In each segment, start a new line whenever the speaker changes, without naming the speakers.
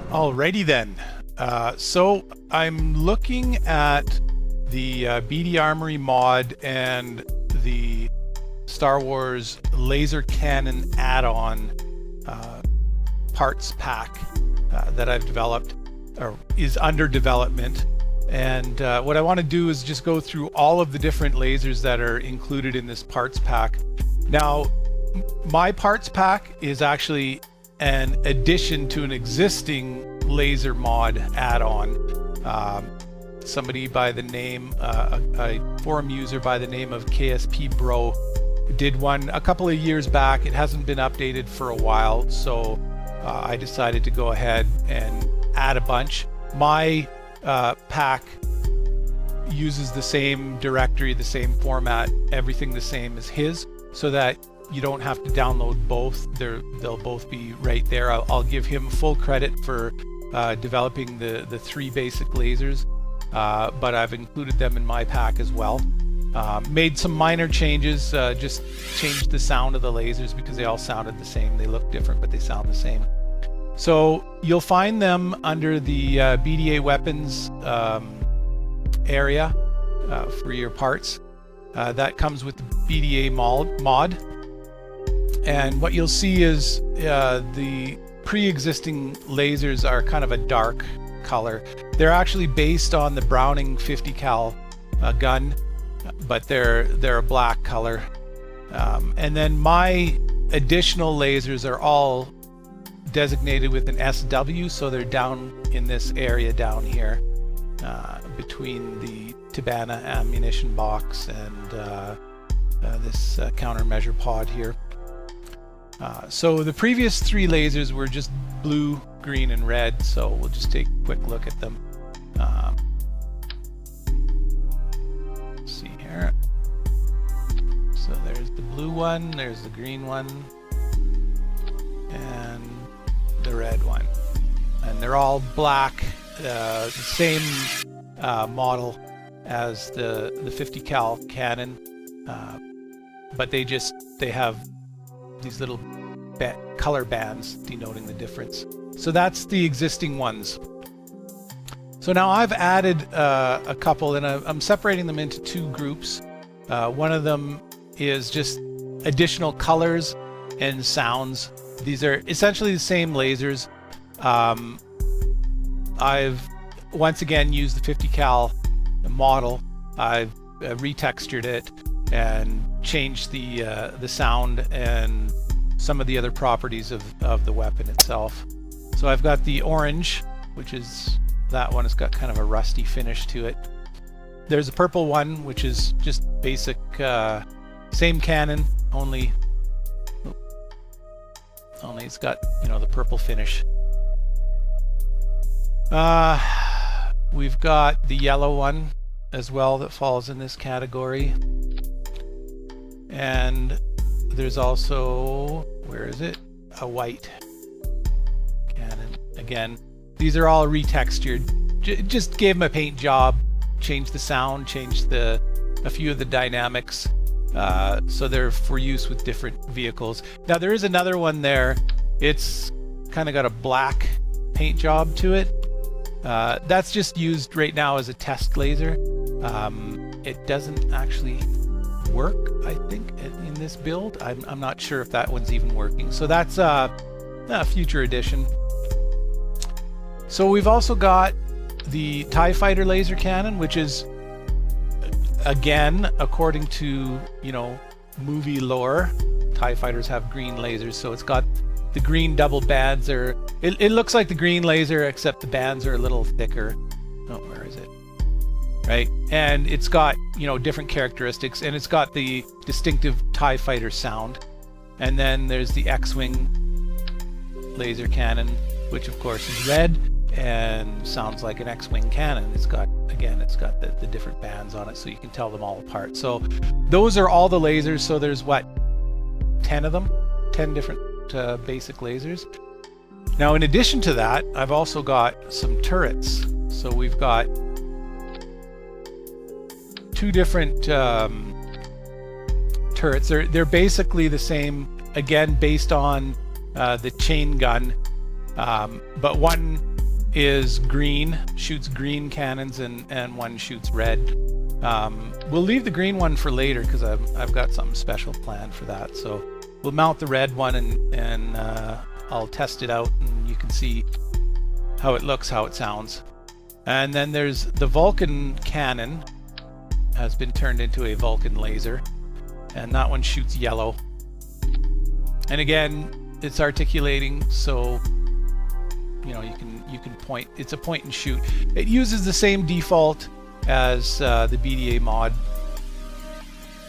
Alrighty then. So I'm looking at the BD Armory mod and the Star Wars laser cannon add-on parts pack that I've developed, or is under development. And what I want to do is just go through all of the different lasers that are included in this parts pack. Now, my parts pack is actually an addition to an existing laser mod add-on. Somebody by the name, a forum user by the name of KSP Bro did one a couple of years back. It hasn't been updated for a while, so I decided to go ahead and add a bunch. My pack uses the same directory, the same format, everything the same as his, so that you don't have to download both. They'll both be right there. I'll give him full credit for developing the three basic lasers, but I've included them in my pack as well. Made some minor changes, just changed the sound of the lasers because they all sounded the same. They look different, but they sound the same. So you'll find them under the BDA weapons area for your parts. That comes with the BDA mod. And what you'll see is the pre-existing lasers are kind of a dark color. They're actually based on the Browning 50 cal gun, but they're a black color. And then my additional lasers are all designated with an SW, so they're down in this area down here between the Tabana ammunition box and this countermeasure pod here. So the previous three lasers were just blue, green, and red, so we'll just take a quick look at them. Let's see here. So there's the blue one, there's the green one, and the red one. And they're all black, the same model as the 50 cal cannon, but they have these little color bands denoting the difference. So that's the existing ones. So now I've added a couple, and I'm separating them into two groups. One of them is just additional colors and sounds. These are essentially the same lasers. I've once again used the 50 cal model. I've retextured it and changed the sound and some of the other properties of the weapon itself. So I've got the orange, which is that one. It's got kind of a rusty finish to it. There's a purple one, which is just basic, same cannon, only it's got, the purple finish. We've got the yellow one as well that falls in this category. And there's also, where is it? A white cannon. Again, these are all retextured. Just gave them a paint job, changed the sound, changed a few of the dynamics, so they're for use with different vehicles. Now there is another one there. It's kind of got a black paint job to it. That's just used right now as a test laser. It doesn't actually work, I think, in this build. I'm not sure if that one's even working. So that's a future edition. So we've also got the TIE Fighter laser cannon, which is, again, according to movie lore, TIE Fighters have green lasers, so it's got the green double bands. It looks like the green laser, except the bands are a little thicker. Oh, where is it? Right, and it's got different characteristics, and it's got the distinctive TIE Fighter sound. And then there's the X-Wing laser cannon, which of course is red and sounds like an X-Wing cannon. It's got the different bands on it, so you can tell them all apart. So those are all the lasers. So there's 10 of them, 10 different basic lasers. Now in addition to that, I've also got some turrets. So we've got two different turrets. They're basically the same, again based on the chain gun, but one is green, shoots green cannons, and one shoots red. We'll leave the green one for later because I've got something special planned for that. So we'll mount the red one and I'll test it out, and you can see how it looks, how it sounds. And then there's the Vulcan cannon, has been turned into a Vulcan laser, and that one shoots yellow. And again, it's articulating, so you know, you can point. It's a point and shoot. It uses the same default as the BDA mod.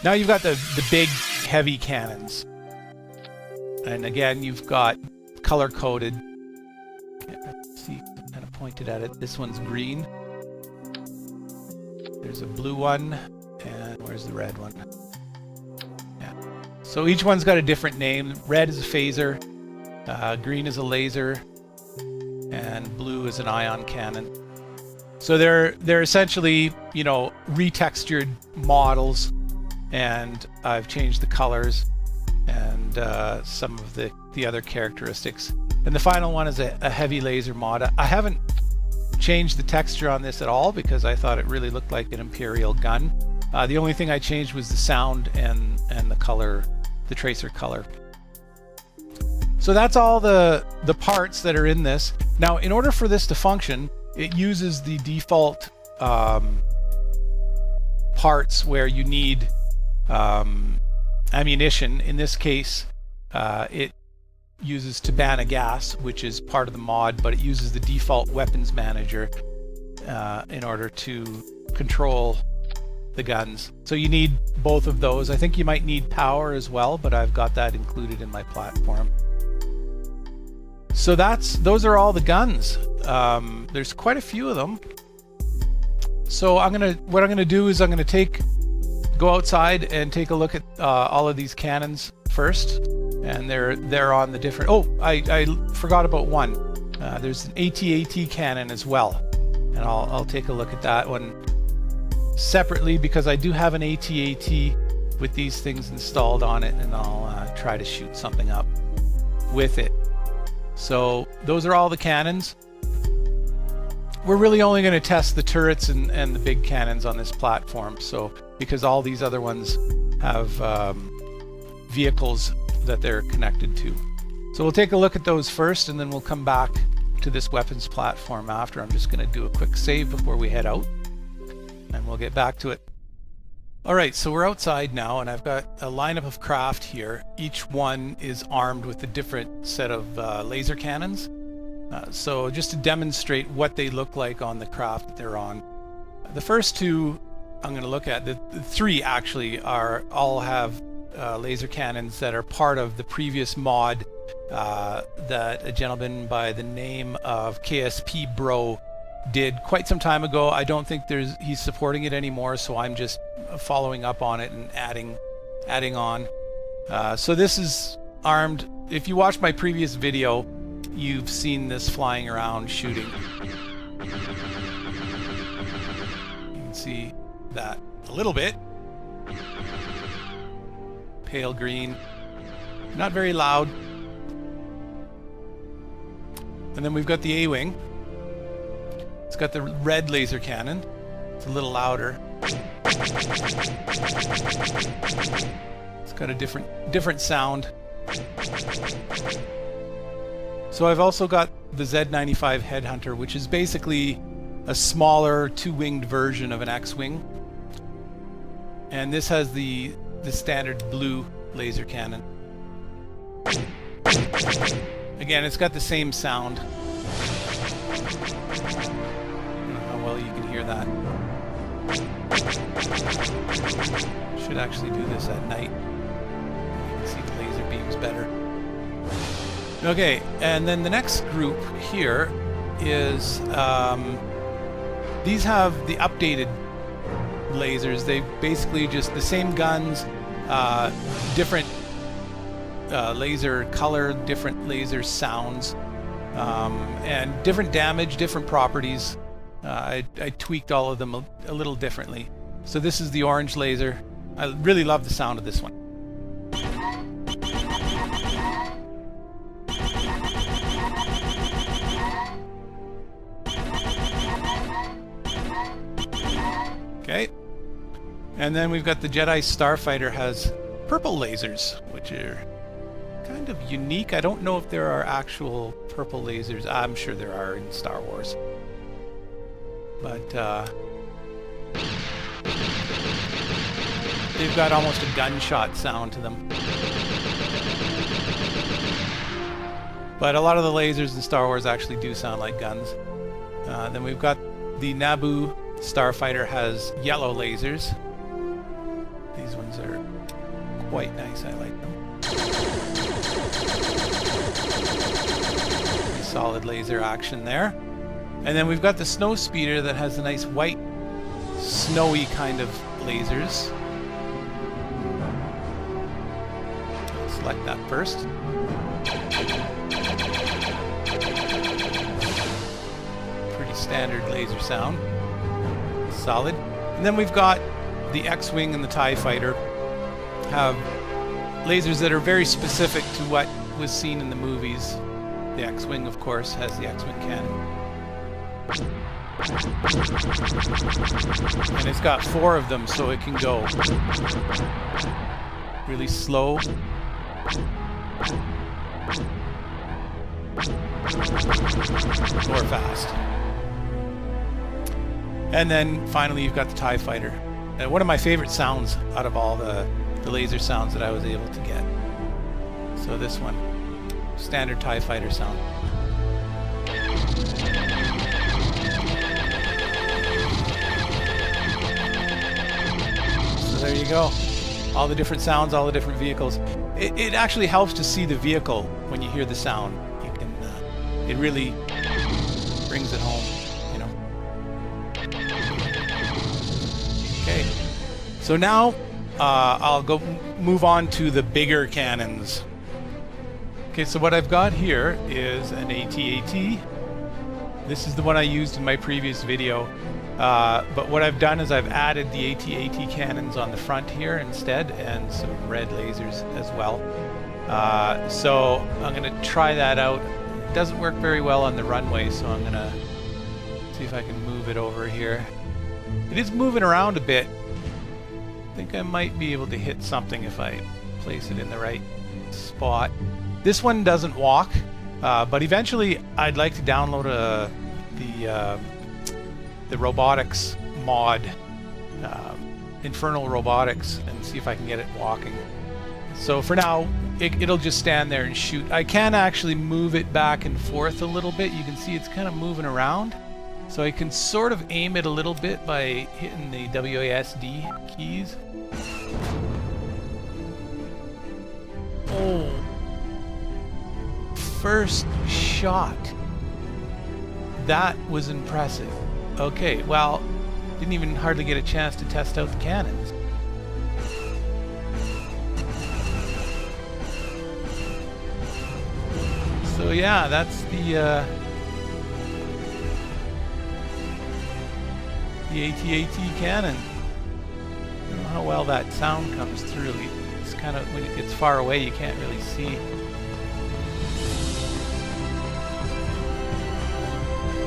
Now you've got the big heavy cannons, and again you've got color coded. Let's see, kind of pointed at it. This one's green. There's a blue one, and where's the red one? Yeah. So each one's got a different name. Red is a phaser, green is a laser, and blue is an ion cannon. So they're essentially, you know, retextured models, and I've changed the colors and some of the other characteristics. And the final one is a heavy laser mod. I haven't changed the texture on this at all because I thought it really looked like an Imperial gun. The only thing I changed was the sound and the color, the tracer color. So that's all the parts that are in this. Now, in order for this to function, it uses the default parts where you need ammunition. In this case, it uses Tabana gas, which is part of the mod, but it uses the default weapons manager in order to control the guns. So you need both of those. I think you might need power as well, but I've got that included in my platform. So those are all the guns. There's quite a few of them. So what I'm gonna do is I'm gonna go outside and take a look at all of these cannons first, and they're on the different. Oh, I forgot about one. There's an AT-AT cannon as well, and I'll take a look at that one separately because I do have an AT-AT with these things installed on it, and I'll try to shoot something up with it. So those are all the cannons. We're really only going to test the turrets and the big cannons on this platform, so because all these other ones have vehicles that they're connected to. So we'll take a look at those first, and then we'll come back to this weapons platform after. I'm just going to do a quick save before we head out, and we'll get back to it. Alright, so we're outside now, and I've got a lineup of craft here. Each one is armed with a different set of laser cannons. So just to demonstrate what they look like on the craft that they're on. The first two I'm going to look at, the three actually, all have laser cannons that are part of the previous mod that a gentleman by the name of KSP Bro did quite some time ago. I don't think he's supporting it anymore, so I'm just following up on it and adding on. So this is armed. If you watched my previous video, you've seen this flying around shooting. You can see that a little bit. Pale green, not very loud. And then we've got the A-wing. It's got the red laser cannon. It's a little louder. It's got a different sound. So I've also got the Z95 Headhunter, which is basically a smaller two-winged version of an X-wing. And this has the standard blue laser cannon. Again, it's got the same sound. Well, you can hear that. Should actually do this at night. You can see the laser beams better. Okay, and then the next group here is these have the updated lasers. They basically just the same guns, different laser color, different laser sounds, and different damage, different properties. I tweaked all of them a little differently. So this is the orange laser. I really love the sound of this one. Okay. And then we've got the Jedi Starfighter has purple lasers, which are kind of unique. I don't know if there are actual purple lasers. I'm sure there are in Star Wars. But they've got almost a gunshot sound to them. But a lot of the lasers in Star Wars actually do sound like guns. Then we've got the Naboo Starfighter has yellow lasers. These ones are quite nice. I like them. Pretty solid laser action there. And then we've got the Snow Speeder that has a nice white, snowy kind of lasers. Select that first. Pretty standard laser sound. Solid. And then we've got the X-Wing and the TIE Fighter have lasers that are very specific to what was seen in the movies. The X-Wing, of course, has the X-Wing cannon. And it's got 4 of them, so it can go really slow. Or fast. And then finally you've got the TIE Fighter. And one of my favorite sounds out of all the laser sounds that I was able to get. So this one, standard TIE Fighter sound. So there you go. All the different sounds, all the different vehicles. It actually helps to see the vehicle when you hear the sound. You can, it really brings it home, you know. Okay, so now I'll go move on to the bigger cannons. Okay, so what I've got here is an AT-AT. This is the one I used in my previous video. But what I've done is I've added the AT-AT cannons on the front here instead, and some red lasers as well. So I'm going to try that out. It doesn't work very well on the runway, so I'm going to see if I can move it over here. It is moving around a bit. I think I might be able to hit something if I place it in the right spot. This one doesn't walk, but eventually I'd like to download the robotics mod, Infernal Robotics, and see if I can get it walking. So for now, it'll just stand there and shoot. I can actually move it back and forth a little bit. You can see it's kind of moving around. So I can sort of aim it a little bit by hitting the WASD keys. Oh. First shot. That was impressive. Okay, well, didn't even hardly get a chance to test out the cannons. So yeah, that's the AT-AT cannon. I don't know how well that sound comes through. It's kind of, when it gets far away, you can't really see.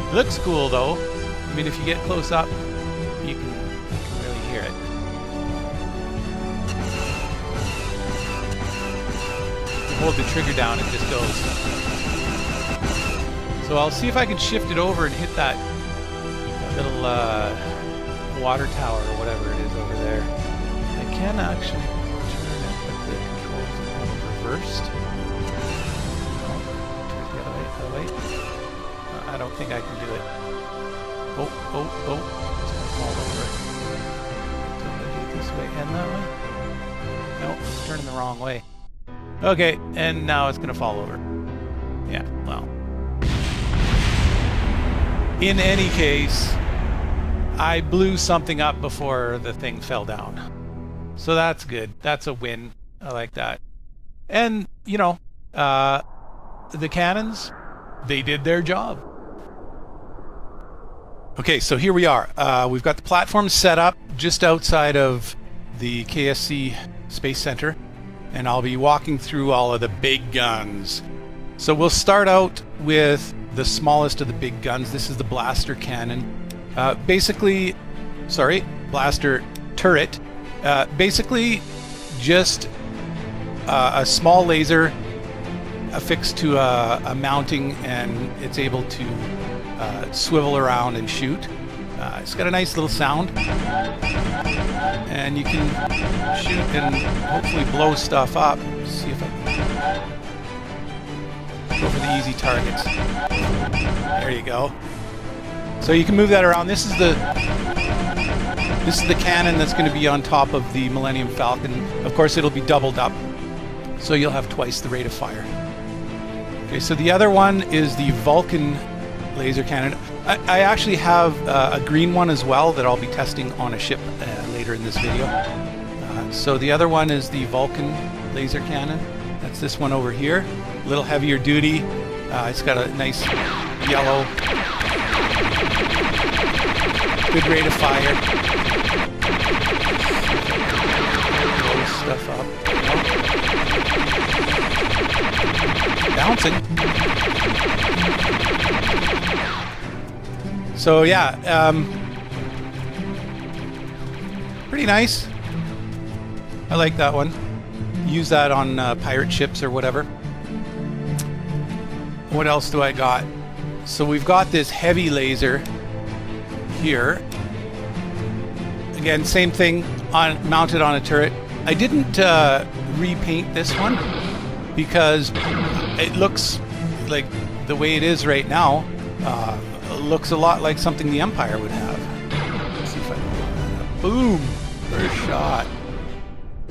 It looks cool though. I mean, if you get close up, you can really hear it. You hold the trigger down, it just goes. So I'll see if I can shift it over and hit that little water tower or whatever it is over there. I can actually turn it, but the controls are reversed. Oh, turn it the other way. I don't think I can do it. Oh. It's gonna fall over. Do it this way and that way. No, it's turning the wrong way. Okay, and now it's gonna fall over. Yeah, well. In any case, I blew something up before the thing fell down. So that's good. That's a win. I like that. And, you know, the cannons, they did their job. Okay, so here we are. We've got the platform set up just outside of the KSC Space Center, and I'll be walking through all of the big guns. So we'll start out with the smallest of the big guns. This is the blaster cannon. Blaster turret. Basically just a small laser affixed to a mounting, and it's able to swivel around and shoot. It's got a nice little sound, and you can shoot and hopefully blow stuff up. Let's see if I can go for the easy targets. There you go. So you can move that around. This is the cannon that's going to be on top of the Millennium Falcon. Of course, it'll be doubled up, so you'll have twice the rate of fire. Okay, so the other one is the Vulcan laser cannon. I actually have a green one as well that I'll be testing on a ship later in this video. So the other one is the Vulcan laser cannon. That's this one over here. A little heavier duty. It's got a nice yellow, good rate of fire. Blow stuff up. Bouncing. So yeah, pretty nice. I like that one. Use that on pirate ships or whatever. What else do I got? So we've got this heavy laser here. Again, same thing, mounted on a turret. I didn't repaint this one because it looks like the way it is right now. Looks a lot like something the Empire would have. Let's see if I can blow that up. Boom! First shot.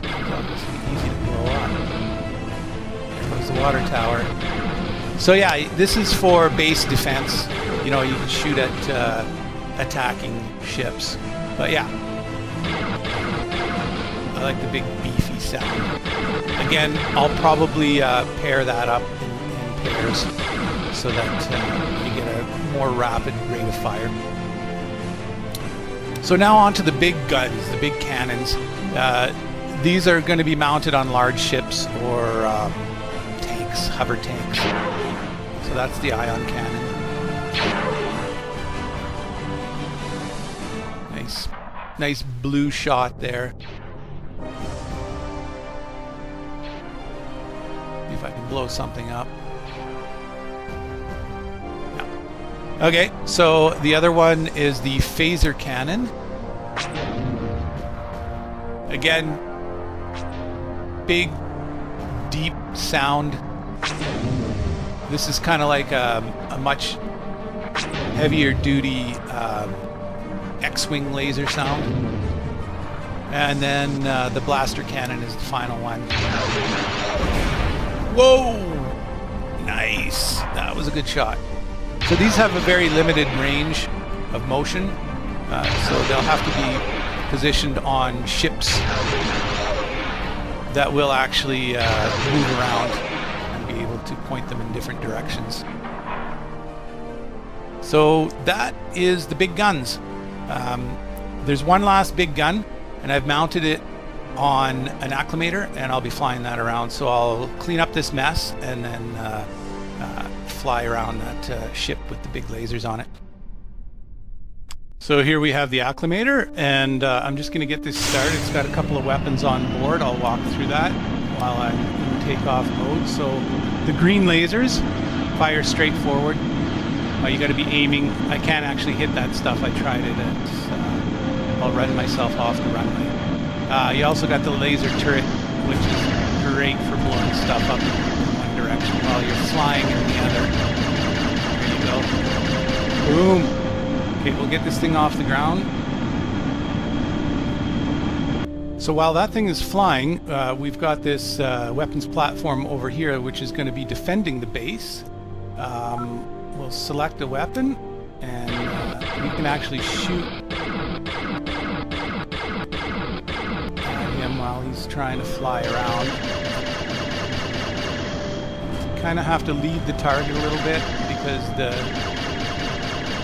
It's easy to blow up. There goes the water tower. So yeah, this is for base defense. You know, you can shoot at attacking ships. But yeah, I like the big beefy sound. Again, I'll probably pair that up in pairs so that you get a more rapid rate of fire. So now on to the big guns, the big cannons. These are going to be mounted on large ships or tanks, hover tanks. So that's the ion cannon. Nice blue shot there. See if I can blow something up. Okay, so the other one is the phaser cannon. Again, big, deep sound. This is kind of like a much heavier duty X-wing laser sound. And then the blaster cannon is the final one. Whoa! Nice. That was a good shot. So these have a very limited range of motion, so they'll have to be positioned on ships that will actually move around and be able to point them in different directions. So that is the big guns. There's one last big gun, and I've mounted it on an acclimator, and I'll be flying that around. So I'll clean up this mess and then fly around that ship with the big lasers on it. So here we have the acclimator, and I'm just going to get this started. It's got a couple of weapons on board. I'll walk through that while I'm in takeoff mode. So the green lasers fire straight forward. You got to be aiming. I can't actually hit that stuff. I tried it. I'll run myself off the runway. You also got the laser turret, which is great for blowing stuff up in one direction while you're flying in the other. There you go. Boom. Okay, we'll get this thing off the ground. So while that thing is flying, we've got this weapons platform over here, which is going to be defending the base. We'll select a weapon, and we can actually shoot at him while he's trying to fly around. Kind of have to lead the target a little bit because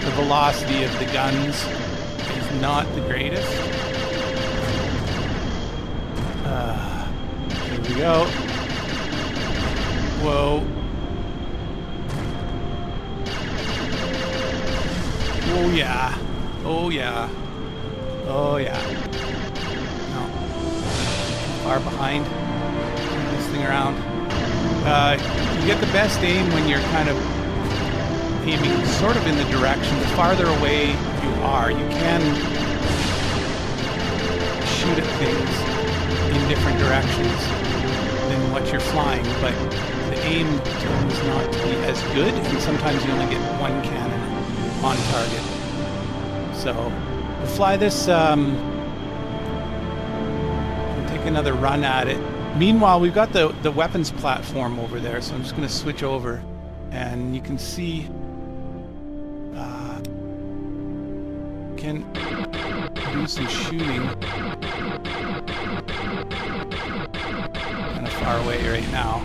the velocity of the guns is not the greatest. Here we go. Whoa. Oh yeah. Oh yeah. Oh yeah. No. Far behind. Turn this thing around. You get the best aim when you're kind of aiming sort of in the direction. The farther away you are, you can shoot at things in different directions than what you're flying, but the aim tends not to be as good, and sometimes you only get one cannon on target. So we'll fly this, and take another run at it. Meanwhile, we've got the weapons platform over there, so I'm just going to switch over, and you can see can do some shooting. Kind of far away right now.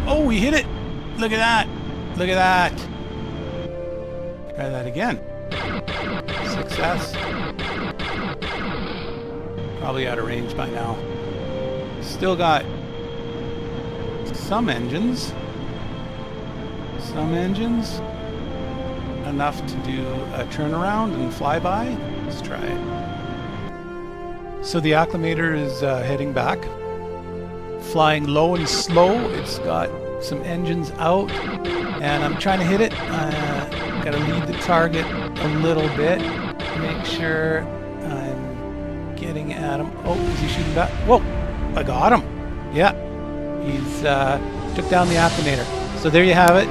Oh, we hit it! Look at that! Look at that! Try that again. Success. Probably out of range by now. Still got some engines. Enough to do a turnaround and flyby. Let's try it. So the acclimator is heading back. Flying low and slow. It's got some engines out, and I'm trying to hit it. Gotta lead the target a little bit. Make sure I'm getting at him. Oh, is he shooting back? Whoa! I got him. Yeah, he's took down the acclimator. So there you have it.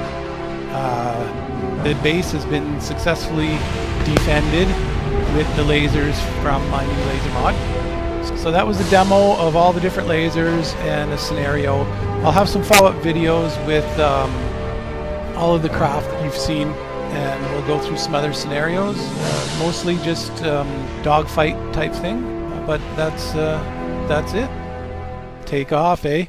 The base has been successfully defended with the lasers from my new laser mod. So that was a demo of all the different lasers and a scenario. I'll have some follow-up videos with all of the craft that you've seen, and we'll go through some other scenarios, mostly just dogfight type thing. But that's it. Take off, eh?